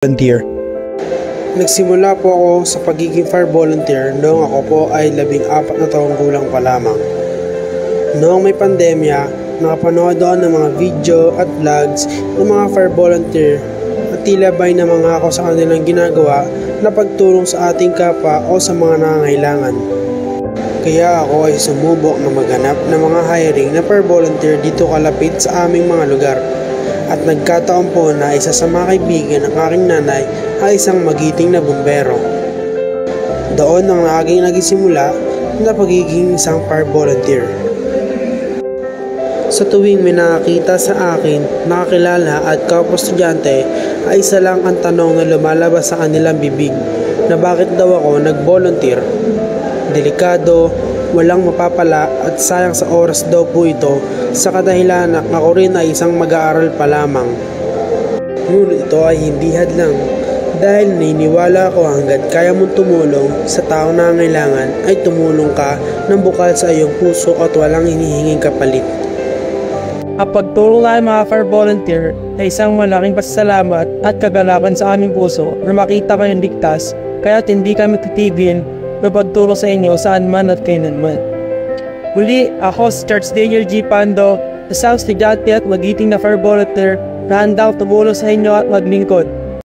volunteer. Nagsimula po ako sa pagiging fire volunteer noong ako po ay 14 na taong gulang pa lamang. Noong may pandemya, nakapanood ako ng mga video at vlogs ng mga fire volunteer at tila ba'y namangako sa kanilang ginagawa na pagtulong sa ating kapwa o sa mga nangangailangan. Kaya ako ay sumubok na maghanap ng mga hiring na fire volunteer dito kalapit sa aming mga lugar. At nagkataon po na isa sa mga kaibigan ng aking nanay ay isang magiting na bumbero. Doon ang aking nagsimula na pagiging isang fire volunteer. Sa tuwing may nakakita sa akin, nakakilala at kapwa-estudyante ay isa lang ang tanong na lumalabas sa kanilang bibig na bakit daw ako nag-volunteer. Delikado, walang mapapala at sayang sa oras daw po ito sa kadahilan na ako rin ay isang mag-aaral pa lamang. Ngunit ito ay hindi hadlang dahil naniniwala ako hanggat kaya mong tumulong sa taong nangangailangan ay tumulong ka ng bukal sa iyong puso at walang hinihinging kapalit. Ang pagtulong ng mga fire volunteer ay isang malaking pasasalamat at kagalakan sa aming puso na makita kayong ligtas kaya't hindi kami titigil na pagtulong sa inyo saan man at kailanman. Muli, ako si Church Daniel G. Pando, isang estudyante at magiting na fire volunteer na handang tumulong sa inyo at maglingkod.